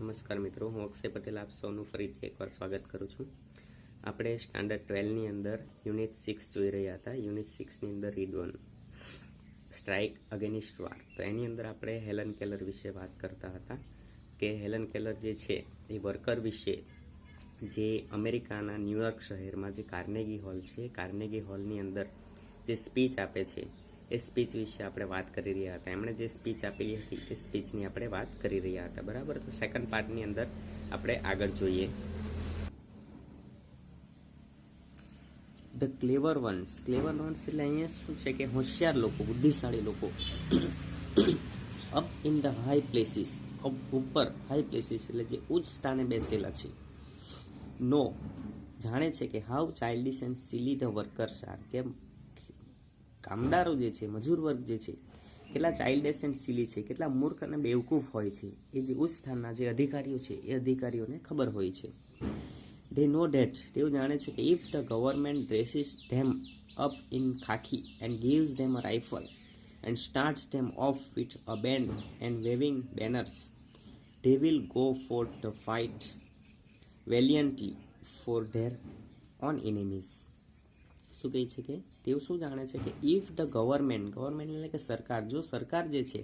નમસ્કાર મિત્રો, હું અક્ષય પટેલ આપ સૌનું ફરીથી એકવાર સ્વાગત કરું છું. આપણે સ્ટાન્ડર્ડ 12ની અંદર યુનિટ 6 જોઈ રહ્યા હતા. યુનિટ 6ની અંદર રીડ 1 સ્ટ્રાઇક અગેનિસ્ટ વાર. તો એની અંદર આપણે હેલન કેલર વિશે વાત કરતા હતા કે હેલન કેલર જે છે એ વર્કર વિશે જે અમેરિકાના ન્યુયોર્ક શહેરમાં જે કાર્નેગી હોલ છે, કાર્નેગી હોલની અંદર જે સ્પીચ આપે છે એ સ્પીચ વિશે આપણે વાત કરી રહ્યા હતા. એમણે જે સ્પીચ આપેલી હતી એ સ્પીચની આપણે વાત કરી રહ્યા હતા, બરાબર. તો સેકન્ડ પાર્ટની અંદર આપણે આગળ જોઈએ. The clever once. Clever once એટલે અહીંયા શું છે કે હોશિયાર લોકો, બુદ્ધિશાળી લોકો. Up in the high places, ઉપર હાઈ પ્લેસીસ એટલે જે ઉચ્ચ સ્થાને બેસેલા છે. નો જાણે છે કે how childish and silly the workers are, કે કામદારો જે છે, મજૂર વર્ગ જે છે, કેટલા ચાઇલ્ડિશ એન્ડ સિલી છે, કેટલા મૂર્ખ અને બેવકૂફ હોય છે. એ જે ઉચ્ચ સ્થાનના જે અધિકારીઓ છે એ અધિકારીઓને ખબર હોય છે. They know that, તેઓ જાણે છે કે if the government dresses them up in khaki and gives them a rifle and starts them off with a band and waving banners, they will go for the fight valiantly for their own enemies. શું કહે છે કે તેઓ શું જાણે છે કે if the government એટલે કે સરકાર, જો સરકાર જે છે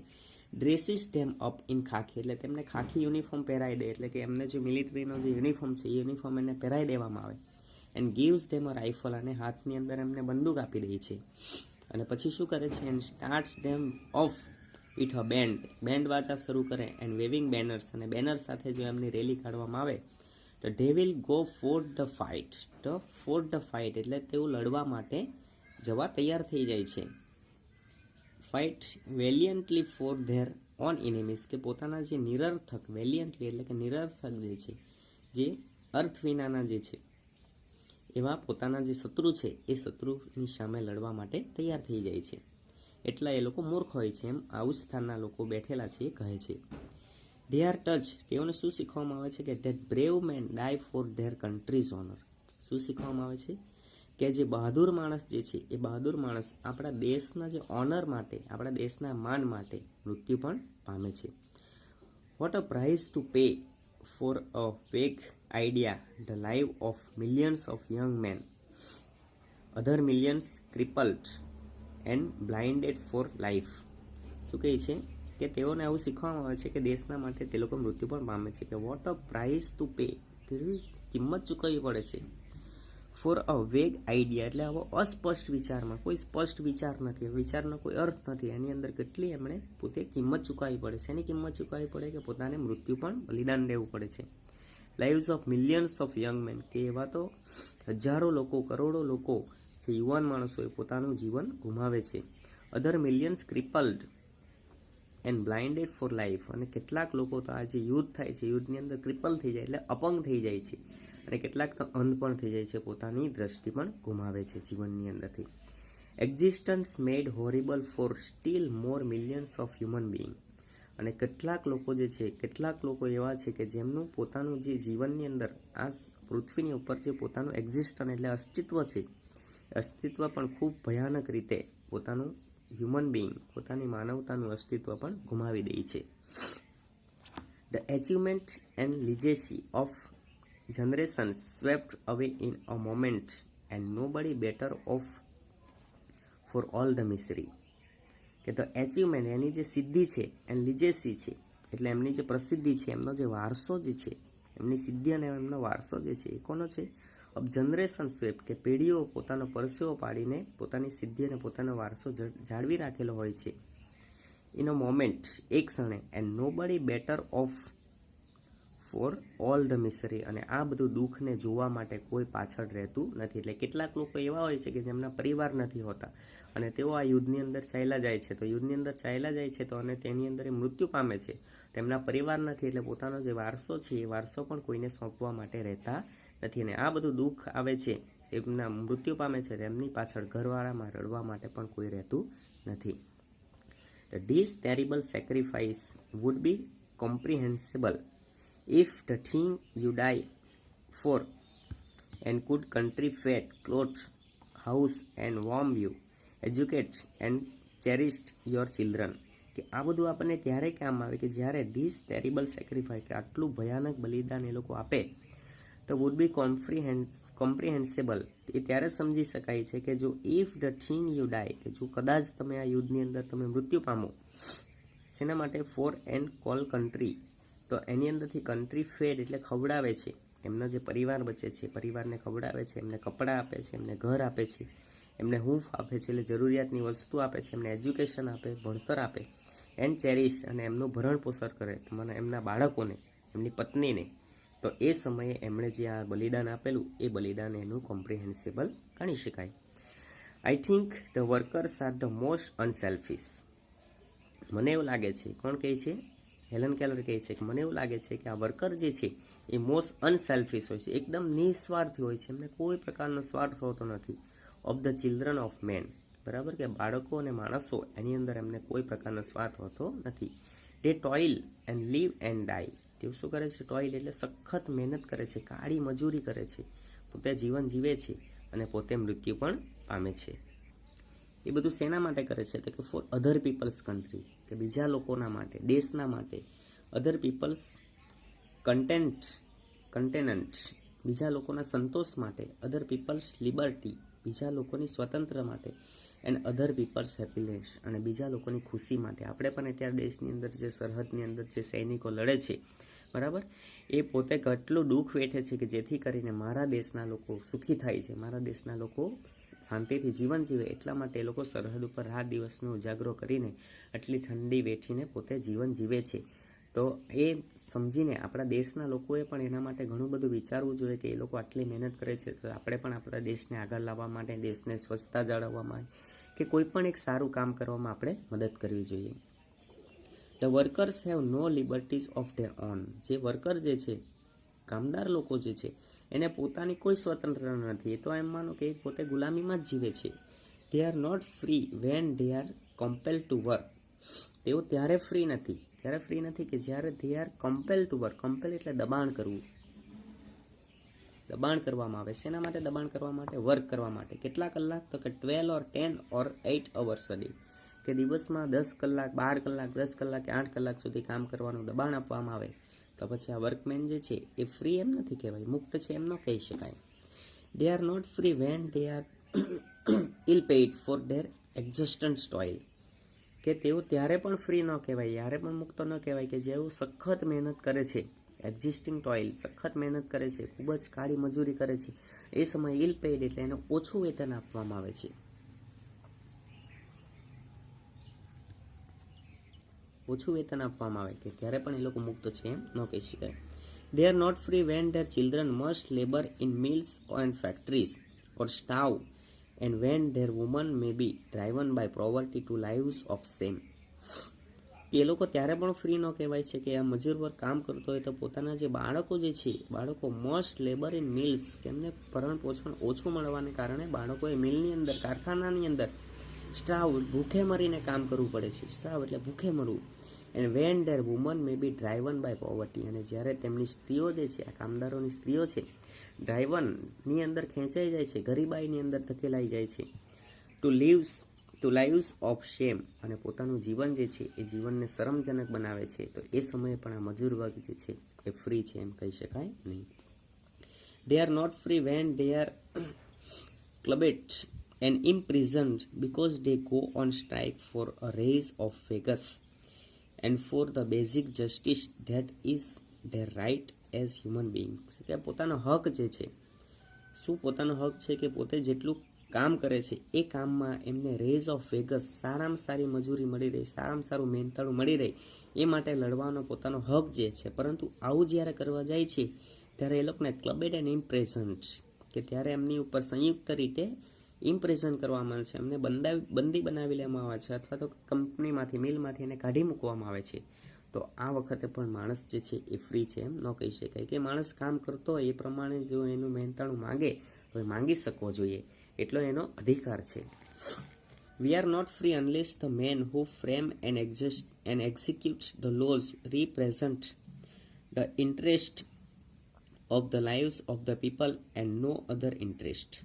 ડ્રેસીસ ધેમ અપ ઇન ખાખી એટલે તેમને ખાખી યુનિફોર્મ પહેરાવી દે, એટલે કે એમને જે મિલિટરીનો જે યુનિફોર્મ છે એ યુનિફોર્મ એને પહેરાવી દેવામાં આવે. And gives them a rifle, અને હાથની અંદર એમને બંદૂક આપી દે છે. અને પછી શું કરે છે, and starts them off with a band વાજા શરૂ કરે, એન્ડ વેવિંગ બેનર્સ, અને બેનર સાથે જો એમની રેલી કાઢવામાં આવે તો they will go for the fight. તો for the fight એટલે તેઓ લડવા માટે જવા તૈયાર થઈ જાય છે. Fight valiantly for their own enemies, કે પોતાના જે નિરર્થક, વેલિયન્ટલી એટલે કે નિરર્થક જે છે, જે અર્થ વિનાના જે છે એવા પોતાના જે શત્રુ છે એ શત્રુની સામે લડવા માટે તૈયાર થઈ જાય છે. એટલા એ લોકો મૂર્ખ હોય છે, એમ આવું સ્થાનના લોકો બેઠેલા છે એ કહે છે. They are touched, તેઓને શું શીખવામાં આવે છે કે that brave men die for their country's honor. શું શીખવામાં આવે છે કે જે બહાદુર માણસ જે છે એ બહાદુર માણસ આપણા દેશના જે ઓનર માટે, આપણા દેશના માન માટે મૃત્યુ પણ પામે છે. What a price to pay for a vague idea, the life of millions of young men, other millions crippled and blinded for life. શું કહે છે કે તેઓને આવું શીખવામાં આવે છે કે દેશના માટે તે લોકો મૃત્યુ પણ પામે છે. કે what a price to pay, કેટલી કિંમત ચૂકવવી પડે છે. ફોર અ વેગ આઈડિયા એટલે આવો અસ્પષ્ટ વિચારમાં, કોઈ સ્પષ્ટ વિચાર નથી, વિચારનો કોઈ અર્થ નથી, એની અંદર કેટલી એમણે પોતે કિંમત ચૂકવવી પડે છે. એની કિંમત ચૂકવવી પડે કે પોતાને મૃત્યુ પણ બલિદાન દેવું પડે છે. Lives of millions of young men, કે એવા તો હજારો લોકો, કરોડો લોકો જે યુવાન માણસો એ પોતાનું જીવન ગુમાવે છે. અધર મિલિયન્સ ક્રિપલ્ડ એન્ડ બ્લાઇન્ડેડ ફોર લાઈફ, અને કેટલાક લોકો તો આ જે યુદ્ધ થાય છે, યુદ્ધની અંદર ક્રિપલ થઈ જાય એટલે અપંગ થઈ જાય છે, અને કેટલાક તો અંધ પણ થઈ જાય છે, પોતાની દ્રષ્ટિ પણ ગુમાવે છે જીવનની અંદરથી. Existence made horrible for still more millions of human being, અને કેટલાક લોકો જે છે, કેટલાક લોકો એવા છે કે જેમનું પોતાનું જે જીવનની અંદર આ પૃથ્વીની ઉપર જે પોતાનું એક્ઝિસ્ટન્સ એટલે અસ્તિત્વ છે, અસ્તિત્વ પણ ખૂબ ભયાનક રીતે પોતાનું હ્યુમન બિંગ, પોતાની માનવતાનું અસ્તિત્વ પણ ગુમાવી દે છે. The achievement and legacy of generations swept away in a moment and nobody better off for all the misery. કે ધ એચિવમેન્ટ એની જે સિદ્ધિ છે, એન્ડ લીજેસી છે એટલે એમની જે પ્રસિદ્ધિ છે, એમનો જે વારસો જે છે, એમની સિદ્ધિ અને એમનો વારસો જે છે એ કોનો છે? ઓફ જનરેશન સ્વેપ, કે પેઢીઓ પોતાનો પરસેવો પાડીને પોતાની સિદ્ધિ અને પોતાનો વારસો જાળવી રાખેલો હોય છે. ઇન અ મોમેન્ટ, એક ક્ષણે, and nobody better off for all the misery, અને આ બધું દુઃખને જોવા માટે કોઈ પાછળ રહેતું નથી. એટલે કેટલાક લોકો એવા હોય છે કે જેમના પરિવાર નથી હોતા અને તેઓ આ યુદ્ધની અંદર ચાલ્યા જાય છે. તો યુદ્ધની અંદર ચાલ્યા જાય છે તો અને તેની અંદર એ મૃત્યુ પામે છે. તેમના પરિવાર નથી એટલે પોતાનો જે વારસો છે એ વારસો પણ કોઈને સોંપવા માટે રહેતા નથી. અને આ બધું દુઃખ આવે છે, એમના મૃત્યુ પામે છે, તેમની પાછળ ઘરવાળામાં રડવા માટે પણ કોઈ રહેતું નથી. This terrible sacrifice would be comprehensible if the thing you die for and could country fed, clothed, house and warm you, educate and cherished your children, કે આ બધું આપણને ત્યારે કામ આવે કે જ્યારે ધીસ ટેરિબલ સેક્રિફાઈસ, કે આટલું ભયાનક બલિદાન એ લોકો આપે, તો વુડ બી કોમ્પ્રિહેન્સેબલ, એ ત્યારે સમજી શકાય છે કે જો ઇફ ધ થિંગ યુ ડાય, કે જો કદાચ તમે આ યુદ્ધની અંદર તમે મૃત્યુ પામો, શેના માટે? ફોર એન્ડ કોલ કન્ટ્રી, તો એની અંદરથી કન્ટ્રી ફેડ એટલે ખવડાવે છે, એમનો જે પરિવાર બચે છે પરિવારને ખવડાવે છે, એમને કપડાં આપે છે, એમને ઘર આપે છે, એમને હૂંફ આપે છે એટલે જરૂરિયાતની વસ્તુ આપે છે, એમને એજ્યુકેશન આપે, ભણતર આપે, એન્ડ ચેરિશ, અને એમનું ભરણ પોષણ કરે, મને એમના બાળકોને, એમની પત્નીને, તો એ સમયે એમણે જે આ બલિદાન આપેલું એ બલિદાન એનું કોમ્પ્રિહેન્સિબલ ગણી શકાય. I think the workers are the most unselfish. મને એવું લાગે છે, કોણ કહે છે? હેલન કેલર કહે છે કે મને એવું લાગે છે કે આ વર્કર જે છે એ મોસ્ટ અનસેલ્ફિશ હોય છે, એકદમ નિસ્વાર્થી હોય છે, એમને કોઈ પ્રકારનો સ્વાર્થ હોતો નથી. Of the children of men, બરાબર, કે બાળકો અને માણસો એની અંદર એમને કોઈ પ્રકારનો સ્વાર્થ હોતો નથી. તે ટોઇલ એન્ડ લીવ એન્ડ ડાય, તેઓ શું કરે છે? ટોઇલ એટલે સખત મહેનત કરે છે, કાળી મજૂરી કરે છે, પોતે જીવન જીવે છે અને પોતે મૃત્યુ પણ પામે છે. એ બધું શેના માટે કરે છે? તો કે ફોર અધર પીપલ્સ કન્ટ્રી, કે બીજા લોકોના માટે, દેશના માટે. અધર પીપલ્સ કન્ટેનન્ટ, બીજા લોકોના સંતોષ માટે. અધર પીપલ્સ લિબર્ટી, બીજા લોકોની સ્વતંત્ર માટે. એન્ડ અધર પીપલ્સ હેપીનેસ, અને બીજા લોકોની ખુશી માટે. આપણે પણ અત્યારે દેશની અંદર જે સરહદની અંદર જે સૈનિકો લડે છે, બરાબર, એ પોતે કેટલું દુઃખ વેઠે છે કે જેથી કરીને મારા દેશના લોકો સુખી થાય છે, મારા દેશના લોકો શાંતિથી જીવન જીવે, એટલા માટે એ લોકો સરહદ ઉપર રાત દિવસનો ઉજાગરો કરીને આટલી ઠંડી વેઠીને પોતે જીવન જીવે છે. તો એ સમજીને આપણા દેશના લોકોએ પણ એના માટે ઘણું બધું વિચારવું જોઈએ કે એ લોકો આટલી મહેનત કરે છે, તો આપણે પણ આપણા દેશને આગળ લાવવા માટે, દેશને સ્વચ્છતા જાળવવા માટે, કે કોઈ પણ એક સારું કામ કરવામાં આપણે મદદ કરવી જોઈએ. The workers have no liberties of their own, જે વર્કર જે છે, કામદાર લોકો જે છે, એને પોતાની કોઈ સ્વતંત્રતા નથી. એ તો એમ માનો કે પોતે ગુલામીમાં જ જીવે છે. They are not free when they are compelled to work, તેઓ ત્યારે ફ્રી નથી કે જ્યારે they are compel to work. Compel એટલે દબાણ કરવું, દબાણ કરવામાં આવે. શેના માટે દબાણ કરવા માટે? વર્ક કરવા માટે. કેટલા કલાક? તો કે 12 or 10 or 8 hours a day, કે દિવસમાં 10 કલાક, 12 કલાક, 10 કલાક કે 8 કલાક સુધી કામ કરવાનું દબાણ આપવામાં આવે, તો પછી આ વર્કમેન જે છે એ ફ્રી એમ નથી કહેવાય, મુક્ત છે એમ ન કહી શકાય. They are not free when they are ill paid for their existence toil, કે તેઓ ત્યારે પણ ફ્રી ન કહેવાય, ત્યારે પણ મુક્ત ન કહેવાય કે જેઓ સખત મહેનત કરે છે, એક્ઝિસ્ટિંગ ટોઇલ, સખત મહેનત કરે છે, ખૂબ જ કાળી મજૂરી કરે છે, એ સમયે ઇલ પેઇડ એટલે એને ઓછું વેતન આપવામાં આવે છે, ઓછું વેતન આપવામાં આવે, કે ત્યારે પણ એ લોકો મુક્ત છે એમ ન કહી શકાય. They are not free when their children must labour in mills and factories or starve, and when their women may be driven by poverty to lives of shame. એ લોકો ત્યારે પણ ફ્રી ન કહેવાય છે કે આ મજૂર વર્ગ કામ કરતો હોય તો પોતાના જે બાળકો જે છે, બાળકો મસ્ટ લેબર ઇન મિલ્સ, કે એમને ભરણ પોષણ ઓછું મળવાને કારણે બાળકોએ મિલની અંદર, કારખાનાની અંદર સ્ટાવ, ભૂખે મરીને કામ કરવું પડે છે. સ્ટાવ એટલે ભૂખે મરવું. And when their women may be driven by poverty, અને જ્યારે તેમની સ્ત્રીઓ જે છે, આ કામદારોની સ્ત્રીઓ છે, ડ્રાઇવનની અંદર ખેંચાઈ જાય છે, ગરીબાઈની અંદર ધકેલાઈ જાય છે. ટુ લાઇવ્સ ઓફ શેમ, અને પોતાનું જીવન જે છે એ જીવનને શરમજનક બનાવે છે, તો એ સમયે પણ આ મજૂર વર્ગ જે છે એ ફ્રી છે એમ કહી શકાય નહીં. They are not free when they are clubbed and imprisoned because they go on strike for a raise of wages and for the basic justice that is their right as human beings. કે પોતાનો હક જે છે, શું પોતાનો હક છે કે પોતે જેટલું કામ કરે છે એ કામમાં એમને રેઝ ઓફ વેગસ, સારામાં સારી મજૂરી મળી રહે, સારામાં સારું મહેનતાળું મળી રહે, એ માટે લડવાનો પોતાનો હક જે છે. પરંતુ આવું જ્યારે કરવા જાય છે ત્યારે એ લોકોને ક્લબેડ એન્ડ ઇમ્પ્રેઝન્ટ, કે ત્યારે એમની ઉપર સંયુક્ત રીતે ઇમ્પ્રેઝન કરવામાં આવે છે, એમને બંદી બનાવી લેવામાં આવે છે, અથવા તો કંપનીમાંથી, મિલમાંથી એને કાઢી મૂકવામાં આવે છે. તો આ વખતે પણ માણસ જે છે એ ફ્રી છે એમ ન કહી શકાય. કે માણસ કામ કરતો હોય એ પ્રમાણે જો એનું મહેનતાણું માંગે તો એ માંગી શકવો જોઈએ, એટલો એનો અધિકાર છે. We are not free unless the men who frame and execute the laws represent the interest of the lives of the people and no other interest.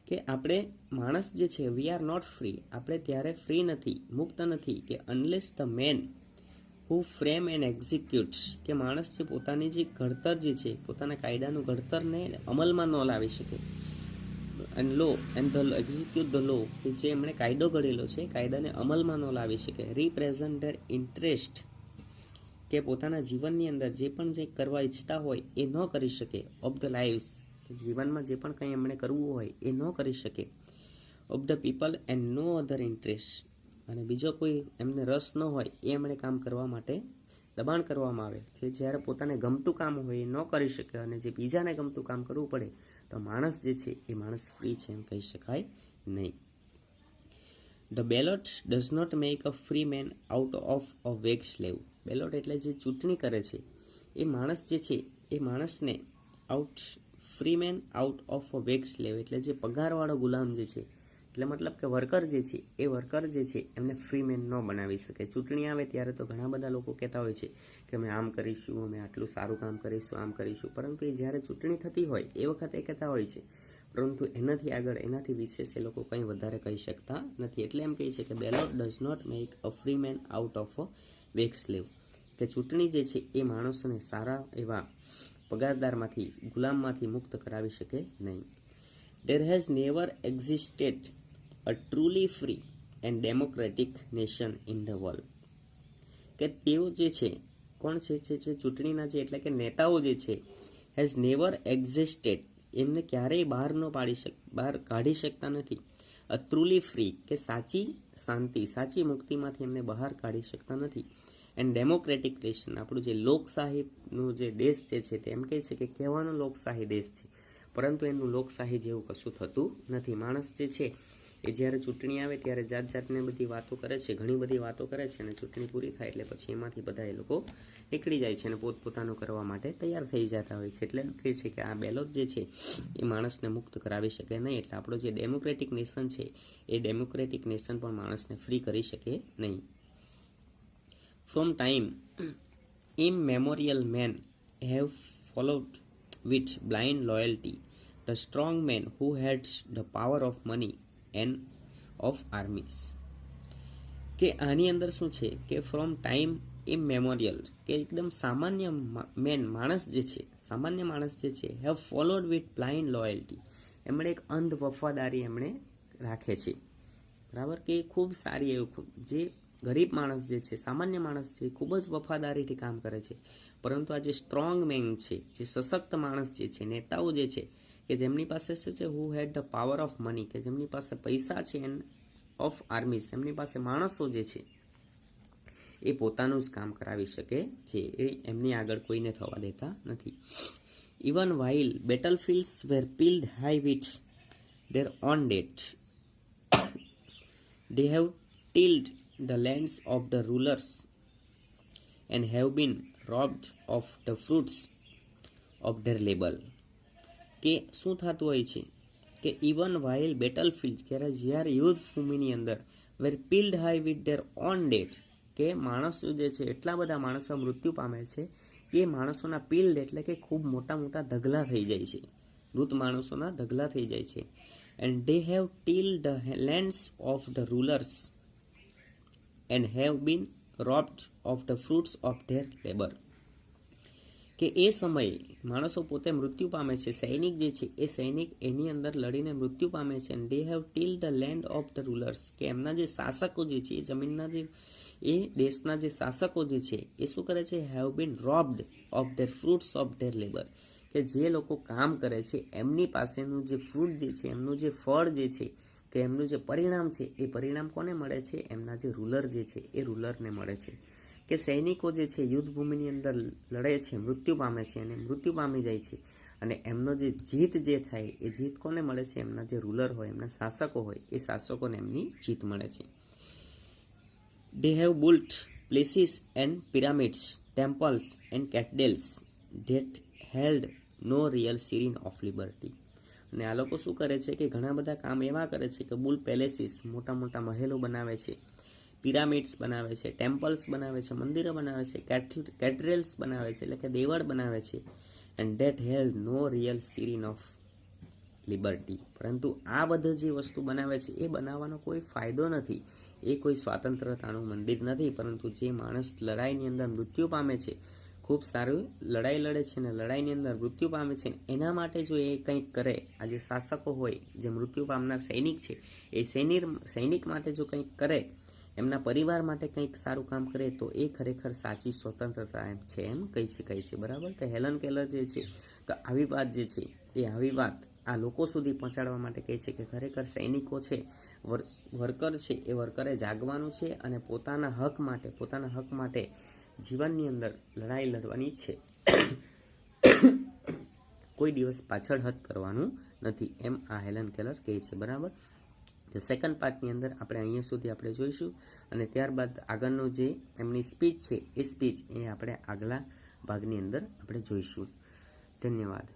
કે આપણે માણસ જે છે વી આર નોટ ફ્રી, આપણે ત્યારે ફ્રી નથી, મુક્ત નથી કે unless the man who frame and executes, કે માણસ જે પોતાની જે ઘડતર જે છે, પોતાના કાયદાનું ઘડતરને અમલમાં ન લાવી શકે, and law and the execute the law, કે જે એમણે કાયદો ઘડેલો છે કાયદાને અમલમાં ન લાવી શકે, રિપ્રેઝન્ટ ધેર ઇન્ટરેસ્ટ, કે પોતાના જીવનની અંદર જે પણ જે કરવા ઈચ્છતા હોય એ ન કરી શકે, ઓફ ધ લાઈવ્સ, કે જીવનમાં જે પણ કંઈ એમણે કરવું હોય એ ન કરી શકે, of the people and no other interest, અને બીજો કોઈ એમને રસ ન હોય એ એમણે કામ કરવા માટે દબાણ કરવામાં આવે છે. જ્યારે પોતાને ગમતું કામ હોય એ ન કરી શકે અને જે બીજાને ગમતું કામ કરવું પડે તો માણસ જે છે એ માણસ ફ્રી છે એમ કહી શકાય નહીં. The ballot does not make a free man out of a wage slave. Ballot એટલે જે ચૂંટણી કરે છે એ માણસ જે છે એ માણસને free man out of a wage slave, એટલે જે પગારવાળો ગુલામ જે છે, એટલે મતલબ કે વર્કર જે છે એ વર્કર જે છે એમને ફ્રી મેન ન બનાવી શકે. ચૂંટણી આવે ત્યારે તો ઘણા બધા લોકો કહેતા હોય છે કે અમે આમ કરીશું, અમે આટલું સારું કામ કરીશું, આમ કરીશું, પરંતુ એ જ્યારે ચૂંટણી થતી હોય એ વખતે કહેતા હોય છે, પરંતુ એનાથી આગળ એનાથી વિશેષ એ લોકો કંઈ વધારે કહી શકતા નથી. એટલે એમ કહે છે કે ballot does not make a free man out of a wage slave, કે ચૂંટણી જે છે એ માણસોને સારા એવા પગારદારમાંથી, ગુલામમાંથી મુક્ત કરાવી શકે નહીં. There has never existed a truly free and democratic nation in the world. કે તેઓ જે છે કોણ છે જે ચૂંટણીના જે એટલે કે નેતાઓ જે છે, હેઝ નેવર એક્ઝિસ્ટેડ, એમને ક્યારેય બહાર કાઢી શકતા નથી. અ ટ્રુલી ફ્રી, કે સાચી શાંતિ, સાચી મુક્તિમાંથી એમને બહાર કાઢી શકતા નથી. એન્ડ ડેમોક્રેટિક નેશન, આપણું જે લોકશાહીનું જે દેશ જે છે તે એમ કહે છે કે કહેવાનો લોકશાહી દેશ છે, પરંતુ એનું લોકશાહી જેવું કશું થતું નથી. માણસ જે છે એ જ્યારે ચૂંટણી આવે ત્યારે જાત જાતને બધી વાતો કરે છે, ઘણી બધી વાતો કરે છે, અને ચૂંટણી પૂરી થાય એટલે પછી એમાંથી બધા એ લોકો નીકળી જાય છે અને પોતપોતાનું કરવા માટે તૈયાર થઈ જતા હોય છે. એટલે કહે છે કે આ બેલોટ જે છે એ માણસને મુક્ત કરાવી શકે નહીં. એટલે આપણો જે ડેમોક્રેટિક નેશન છે એ ડેમોક્રેટિક નેશન પણ માણસને ફ્રી કરી શકે નહીં. From time immemorial men have followed with blind loyalty the strong men who had the power of money and of armies. કે આની અંદર શું છે કે ફ્રોમ ટાઈમ ઇમમેમોરિયલ, કે એકદમ સામાન્ય માણસ જે છે, સામાન્ય માણસ જે છે, have followed with blind loyalty, એમણે એક અંધ વફાદારી એમણે રાખે છે, બરાબર, કે ખૂબ સારી એવું, જે ગરીબ માણસ જે છે, સામાન્ય માણસ છે, ખૂબ જ વફાદારીથી કામ કરે છે, પરંતુ આ જે સ્ટ્રોંગ મેન છે, જે સશક્ત માણસ જે છે, નેતાઓ જે છે, કે જેમની પાસે શું છે, who had the power of money, કે જેમની પાસે પૈસા છે, એન્ડ ઓફ આર્મીઝ, એમની પાસે માણસો જે છે એ પોતાનું જ કામ કરાવી શકે છે, એ એમની આગળ કોઈને થવા દેતા નથી. Even while battlefields were piled high with their own dead, they have tilled the lands of the rulers and have been robbed of the fruits of their labor. કે શું થતું હોય છે કે ઇવન વાઇલ બેટલફિલ્ડ, જ્યારે યુદ્ધ ભૂમિની અંદર, were piled high with their own dead, કે માણસો જે છે એટલા બધા માણસો મૃત્યુ પામે છે કે માણસોના પીલ્ડ એટલે કે ખૂબ મોટા મોટા ધગલા થઈ જાય છે, મૃત માણસોના ધગલા થઈ જાય છે. And they have tilled the lands of the rulers and have been robbed of the fruits of their labor. કે એ સમયે માણસો પોતે મૃત્યુ પામે છે, સૈનિક જે છે એ સૈનિક એની અંદર લડીને મૃત્યુ પામે છે. and they have tilled the land of the rulers, કે એમના જે શાસકો જે છે, એ જમીનના જે, એ દેશના જે શાસકો જે છે એ શું કરે છે, have been robbed of their fruits of their labor, કે જે લોકો કામ કરે છે એમની પાસેનું જે ફ્રૂટ જે છે, એમનું જે ફળ જે છે, કે એમનું જે પરિણામ છે, એ પરિણામ કોને મળે છે, એમના જે રૂલર જે છે એ રૂલરને મળે છે. કે સૈનિકો જે છે યુદ્ધ ભૂમિની અંદર લડે છે, મૃત્યુ પામે છે અને મૃત્યુ પામી જાય છે, અને એમનો જે જીત જે થાય એ જીત કોને મળે છે, એમના જે રૂલર હોય, એમના શાસકો હોય, એ શાસકોને એમની જીત મળે છે. They have built places and pyramids, temples and cathedrals that held no real serene of liberty. અને આ લોકો શું કરે છે કે ઘણા બધા કામ એવા કરે છે કે બુલ પેલેસીસ, મોટા મોટા મહેલો બનાવે છે, પિરામિડ્સ બનાવે છે, ટેમ્પલ્સ બનાવે છે, મંદિરો બનાવે છે, કેથેડ્રલ્સ બનાવે છે, એટલે કે દેવળ બનાવે છે, and that held no real serene of liberty. પરંતુ આ બધા જે વસ્તુ બનાવે છે એ બનાવવાનો કોઈ ફાયદો નથી. એ કોઈ સ્વાતંત્રતાનું મંદિર નથી, પરંતુ જે માણસ લડાઈની અંદર મૃત્યુ પામે છે, ખૂબ સારું લડાઈ લડે છે ને લડાઈની અંદર મૃત્યુ પામે છે, એના માટે જો એ કંઈક કરે, આ જે શાસકો હોય, જે મૃત્યુ પામનાર સૈનિક છે, એ સૈનિક માટે જો કંઈક કરે, એમના પરિવાર માટે કંઈક સારું કામ કરે, તો એ ખરેખર સાચી સ્વતંત્રતા છે એમ કહી શકાય છે. બરાબર. તો હેલન કેલર જે છે, તો આવી વાત જે છે, એ આવી વાત આ લોકો સુધી પહોંચાડવા માટે કહે છે કે ખરેખર સૈનિકો છે, વર્કર છે, એ વર્કરે જાગવાનું છે અને પોતાના હક માટે જીવનની અંદર લડાઈ લડવાની છે. કોઈ દિવસ પાછળ હટ કરવાનું નથી, એમ આ હેલન કેલર કહે છે. બરાબર. તો સેકન્ડ પાર્ટની અંદર આપણે અહીંયા સુધી આપણે જોઈશું, અને ત્યારબાદ આગળનું જે એમની સ્પીચ છે, એ સ્પીચ એ આપણે આગલા ભાગની અંદર આપણે જોઈશું. ધન્યવાદ.